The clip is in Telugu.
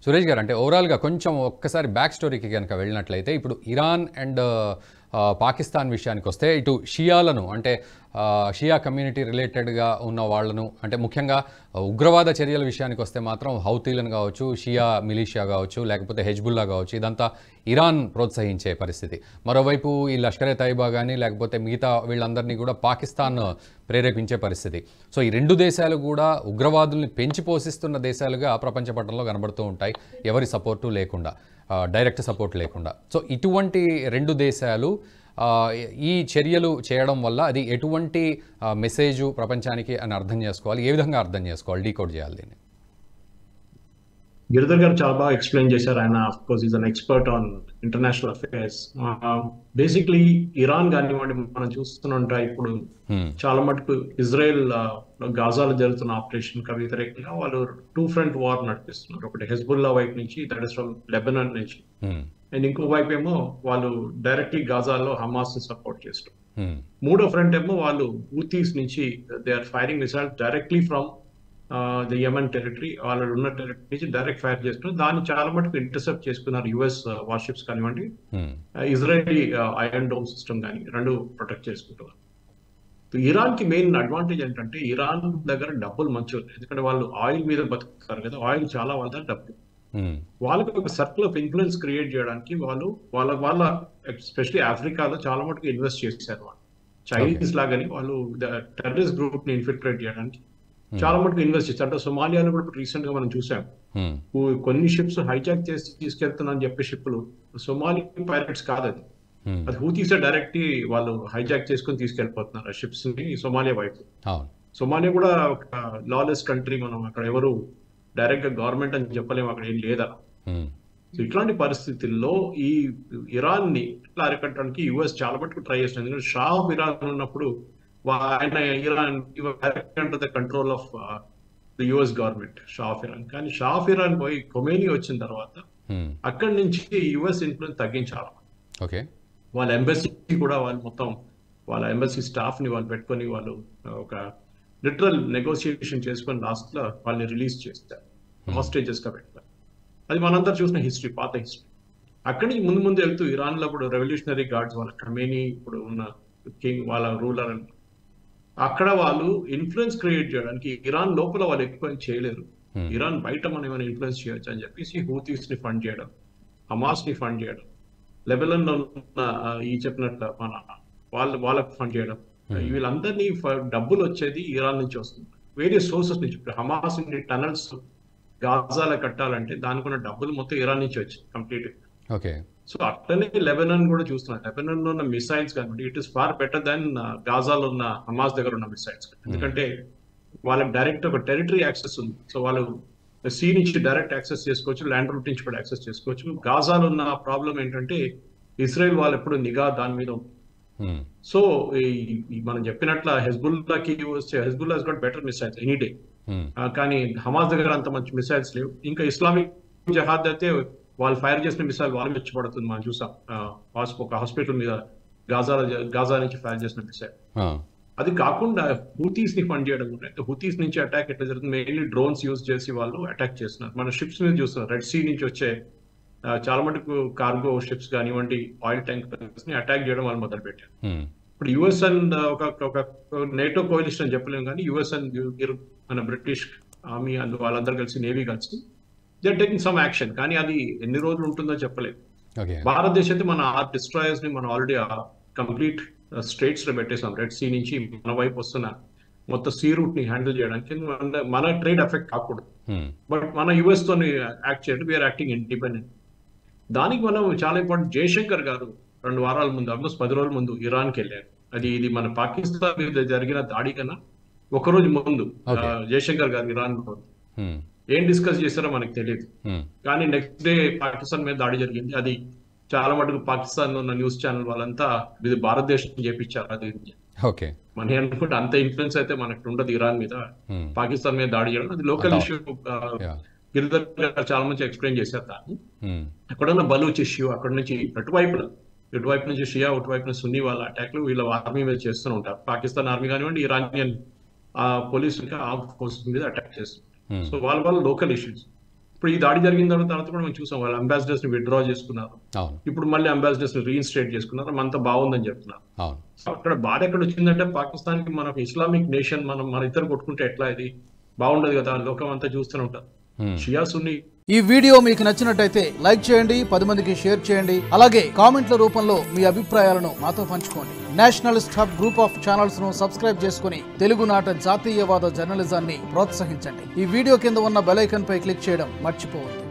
సురేష్ గారు, అంటే ఓవరాల్గా కొంచెం ఒక్కసారి బ్యాక్ స్టోరీకి కనుక వెళ్ళినట్లయితే, ఇప్పుడు ఇరాన్ అండ్ పాకిస్తాన్ విషయానికి వస్తే, ఇటు షియాలను అంటే షియా కమ్యూనిటీ రిలేటెడ్గా ఉన్న వాళ్ళను, అంటే ముఖ్యంగా ఉగ్రవాద చర్యల విషయానికి వస్తే మాత్రం హౌతీలను కావచ్చు, షియా మిలీషియా కావచ్చు, లేకపోతే హెజ్బుల్లా కావచ్చు, ఇదంతా ఇరాన్ ప్రోత్సహించే పరిస్థితి. మరోవైపు ఈ లష్కరే తైబా కానీ లేకపోతే మిగతా వీళ్ళందరినీ కూడా పాకిస్తాన్ ప్రేరేపించే పరిస్థితి. సో ఈ రెండు దేశాలు కూడా ఉగ్రవాదుల్ని పెంచి పోషిస్తున్న దేశాలుగా ప్రపంచ పటంలో కనబడుతూ ఉంటాయి, ఎవరి సపోర్టు లేకుండా, డైరెక్ట్ సపోర్ట్ లేకుండా. సో ఇటువంటి రెండు దేశాలు ఈ చర్యలు చేయడం వల్ల అది ఎటువంటి మెసేజ్ ప్రపంచానికి అని అర్థం చేసుకోవాలి, ఏ విధంగా అర్థం చేసుకోవాలి, డీకోడ్ చేయాలి దీన్ని? గిరిధర్ గారు చాలా బాగా ఎక్స్ప్లెయిన్ చేశారు. ఆయన of course is an expert on international affairs. Basically Iran కానివ్వండి, మనం చూస్తుంటా ఇప్పుడు చాలా మటుకు ఇజ్రాయెల్ గాజాలో జరుగుతున్న ఆపరేషన్ కి వ్యతిరేకంగా వాళ్ళు 2 ఫ్రంట్ వార్ నడిపిస్తున్నారు. ఒకటి హెజ్బుల్లా వైపు నుంచి, దట్ ఇస్ ఫ్రమ్ లెబనాన్ నుంచి, అండ్ ఇంకో వైపు ఏమో వాళ్ళు డైరెక్ట్లీ గాజాలో హమాస్ ని సపోర్ట్ చేస్తారు. మూడో ఫ్రంట్ ఏమో వాళ్ళు హూతీస్ నుంచి they are firing missiles directly from the Yemen territory, వాళ్ళు ఉన్న టెరిటరీ నుంచి డైరెక్ట్ ఫైర్ చేస్తున్నారు. దాన్ని చాలా మటుకు ఇంటర్సెప్ట్ చేసుకున్నారు యుఎస్ వార్షిప్స్ కానివ్వండి, ఇజ్రాయలీ ఐరన్ డోమ్ సిస్టమ్ కానీ, రెండు ప్రొటెక్ట్ చేసుకుంటున్నారు. ఇరాన్ కి మెయిన్ అడ్వాంటేజ్ ఏంటంటే, ఇరాన్ దగ్గర డబ్బులు మంచిగా ఉన్నాయి, ఎందుకంటే వాళ్ళు ఆయిల్ మీద బతుకుతారు కదా, ఆయిల్ చాలా వాళ్ళ దగ్గర డబ్బులు. వాళ్ళకి ఒక సర్కిల్ ఆఫ్ ఇన్ఫ్లుయెన్స్ క్రియేట్ చేయడానికి వాళ్ళు వాళ్ళ ఎస్పెషలీ ఆఫ్రికాలో చాలా మటుకు ఇన్వెస్ట్ చేశారు. వాళ్ళు చైనీస్ లాగాని వాళ్ళు టెర్రరిస్ట్ గ్రూప్ ని ఇన్ఫిల్ట్రేట్ చేయడానికి చాలా మటుకు ఇన్వెస్ట్ చేస్తారు. అంటే సోమాలియాలో కూడా రీసెంట్ గా మనం చూసాం, కొన్ని షిప్స్ హైజాక్ చేసి తీసుకెళ్తున్నా అని చెప్పే షిప్లు సోమాలి పైరట్స్ కాదు, అది హూతీసే డైరెక్ట్ వాళ్ళు హైజాక్ చేసుకుని తీసుకెళ్లిపోతున్నారు ఆ షిప్స్ ని సోమాలియా వైపు. సోమాలియా కూడా ఒక లాలెస్ కంట్రీ, మనం అక్కడ ఎవరు డైరెక్ట్ గా గవర్నమెంట్ అని చెప్పలేము, అక్కడ ఏం లేదా. సో ఇట్లాంటి పరిస్థితుల్లో ఈ ఇరాన్ ని ఇట్లా అరికట్టడానికి యుఎస్ చాలా మటుకు ట్రై చేస్తుంది. ఎందుకంటే షా ఆఫ్ ఇరాన్ ఉన్నప్పుడు ఆయన Iran direct under the control of the US government, Shah of Iran. కానీ షా ఆఫ్ ఇరాన్ పోయి ఖొమేనీ వచ్చిన తర్వాత అక్కడి నుంచి యుఎస్ ఇన్ఫ్లుయెన్స్ తగ్గించాలి. వాళ్ళ ఎంబసీ కూడా వాళ్ళు మొత్తం వాళ్ళ ఎంబసీ స్టాఫ్ ని వాళ్ళు పెట్టుకొని వాళ్ళు ఒక లిటరల్ నెగోషియేషన్ చేసుకొని లాస్ట్ లో వాళ్ళని రిలీజ్ చేస్తారు, హాస్టేజెస్ గా పెట్టారు. అది మనందరూ చూసిన హిస్టరీ, పాత హిస్టరీ. అక్కడి నుంచి ముందు ముందు వెళ్తూ ఇరాన్ లో ఇప్పుడు రెవల్యూషనరీ గార్డ్స్, వాళ్ళ ఖమేనీ ఇప్పుడు ఉన్న కింగ్, వాళ్ళ రూలర్, అక్కడ వాళ్ళు ఇన్ఫ్లుయెన్స్ క్రియేట్ చేయడానికి ఇరాన్ లోపల వాళ్ళు ఎక్కువ చేయలేరు. ఇరాన్ బయట మనం ఏమైనా ఇన్ఫ్లుయెన్స్ చేయొచ్చు అని చెప్పేసి హూతీస్ ని ఫండ్ చేయడం, హమాస్ ని ఫండ్ చేయడం, లెబనాన్ లో ఉన్న ఈ చెప్పినట్ల మన వాళ్ళకి ఫండ్ చేయడం, వీళ్ళందరినీ డబ్బులు వచ్చేది ఇరాన్ నుంచి వస్తుంది, వేరియస్ సోర్సెస్ నుంచి. హమాస్ టనల్స్ గాజాలో కట్టాలంటే దానికి ఉన్న డబ్బులు మొత్తం ఇరాన్ నుంచి వచ్చింది కంప్లీట్. సో అట్లనే లెబనాన్ కూడా చూస్తున్నారు. లెబనాన్ లో ఉన్న మిసైల్స్ కాబట్టి it is far better than గాజాలో ఉన్న హమాస్ దగ్గర ఉన్న మిసైల్స్, ఎందుకంటే వాళ్ళకి డైరెక్ట్ ఒక టెరిటరీ యాక్సెస్ ఉంది. సో వాళ్ళు సీ నుంచి డైరెక్ట్ యాక్సెస్ చేసుకోవచ్చు, ల్యాండ్ రూట్ నుంచి కూడా యాక్సెస్ చేసుకోవచ్చు. గాజాలో ఉన్న ప్రాబ్లం ఏంటంటే ఇస్రాయెల్ వాళ్ళు ఎప్పుడు నిఘా దాని మీద ఉంది. సో మనం చెప్పినట్ల హెజ్బుల్లాకి వస్తే, Hezbollah has got better missiles any day, కానీ హమాస్ దగ్గర అంత మంచి మిసైల్స్ లేవు. ఇంకా ఇస్లామిక్ జహాద్ అయితే వాళ్ళు ఫైర్ చేసిన మిసైల్ వాళ్ళు మెచ్చబడుతుంది. మనం చూసాం ఒక హాస్పిటల్ మీద గాజా నుంచి ఫైర్ చేసిన మిసైల్. అది కాకుండా హూతీస్ ని ఫండ్ చేయడం కూడా, హూతీస్ నుంచి అటాక్ ఎట్లా జరుగుతుంది, మెయిన్లీ డ్రోన్స్ యూజ్ చేసి వాళ్ళు అటాక్ చేస్తున్నారు. మన షిప్స్ మీద చూస్తున్నారు, రెడ్ సీ నుంచి వచ్చే చాలా మటుకు కార్గో షిప్స్ కానివ్వండి, ఆయిల్ ట్యాంకర్స్ ని అటాక్ చేయడం వాళ్ళు మొదలు పెట్టారు. ఇప్పుడు యుఎస్ అండ్ ఒక నేటో కోalition అని చెప్పలేము, కానీ యుఎస్ అండ్ మన బ్రిటిష్ ఆర్మీ అండ్ వాళ్ళందరూ కలిసి, నేవీ కలిసి they are taking some action. కానీ అది ఎన్ని రోజులు ఉంటుందో చెప్పలేదు. భారతదేశం అయితే మన డిస్ట్రాయర్స్ ని మనం ఆల్రెడీ కంప్లీట్ స్ట్రేట్స్ లో పెట్టేసాం. రెడ్ సీ నుంచి మన వైపు వస్తున్న మొత్తం సీ రూట్ ని హ్యాండిల్ చేయడానికి మన ట్రేడ్ ఎఫెక్ట్ కాకూడదు. బట్ మన యుఎస్ తోని యాక్ట్ చేయడం, వీఆర్ యాక్టింగ్ ఇండిపెండెంట్. దానికి మనం చాలా ఇంపార్టెంట్, జయశంకర్ గారు 2 వారాల ముందు, ఆల్మోస్ట్ 10 రోజుల ముందు ఇరాన్కి వెళ్ళారు. ఇది మన పాకిస్తాన్ మీద జరిగిన దాడి కన్నా ఒకరోజు ముందు జయశంకర్ గారు ఇరాన్ ఏం డిస్కస్ చేశారో మనకు తెలియదు. కానీ నెక్స్ట్ డే పాకిస్తాన్ మీద దాడి జరిగింది. అది చాలా మటుకు పాకిస్తాన్ లో ఉన్న న్యూస్ ఛానల్ వాళ్ళంతా ఇది భారతదేశం చేపించారు. అది మన అనుకుంటే అంత ఇన్ఫ్లుయెన్స్ అయితే మనకు ఉండదు ఇరాన్ మీద, పాకిస్తాన్ మీద దాడి చేయడం అది లోకల్ ఇష్యూ. గిరిధర్ గారు చాలా మంచి ఎక్స్ప్లెయిన్ చేశారు దాన్ని. అక్కడున్న బలూచ్ ఇష్యూ, అక్కడ నుంచి ఇటువైపు నుంచి షియా, అటువైపు నుంచి సున్నీ వాళ్ళ అటాక్లు వీళ్ళ ఆర్మీ మీద చేస్తూ ఉంటారు. పాకిస్తాన్ ఆర్మీ కానివ్వండి, ఇరానియన్ పోలీస్ ఇంకా ఆర్మ్ ఫోర్సెస్ మీద అటాక్ చేస్తారు. సో వాళ్ళ లోకల్ ఇష్యూస్. ఇప్పుడు ఈ దాడి జరిగిన తర్వాత కూడా మనం చూసాం, వాళ్ళు అంబాసిడర్స్ ని విత్డ్రా చేసుకున్నారు, అవును ఇప్పుడు మళ్ళీ అంబాసిడర్స్ ని రీఇన్స్టేట్ చేసుకున్నారు, అంతా బాగుందని చెప్తున్నారు. అవును అక్కడ బాధ ఎక్కడ వచ్చిందంటే పాకిస్తాన్ కి మనకు ఇస్లామిక్ నేషన్ మన ఇద్దరు కొట్టుకుంటే ఎట్లా, ఇది బాగుండదు కదా, లోకం అంతా చూస్తూనే ఉంటారు. షియా సున్నీ. ఈ వీడియో మీకు నచ్చినట్టయితే లైక్ చేయండి, 10 మందికి షేర్ చేయండి, అలాగే కామెంట్ల రూపంలో మీ అభిప్రాయాలను మాతో పంచుకోండి. Nationalist hub group of channels ను సబ్స్క్రైబ్ చేసుకుని తెలుగునాట జాతీయవాద జర్నలిజాన్ని ప్రోత్సహించండి. ఈ వీడియో కింద ఉన్న బెల్ ఐకాన్ పై క్లిక్ చేయడం మర్చిపోవద్దు.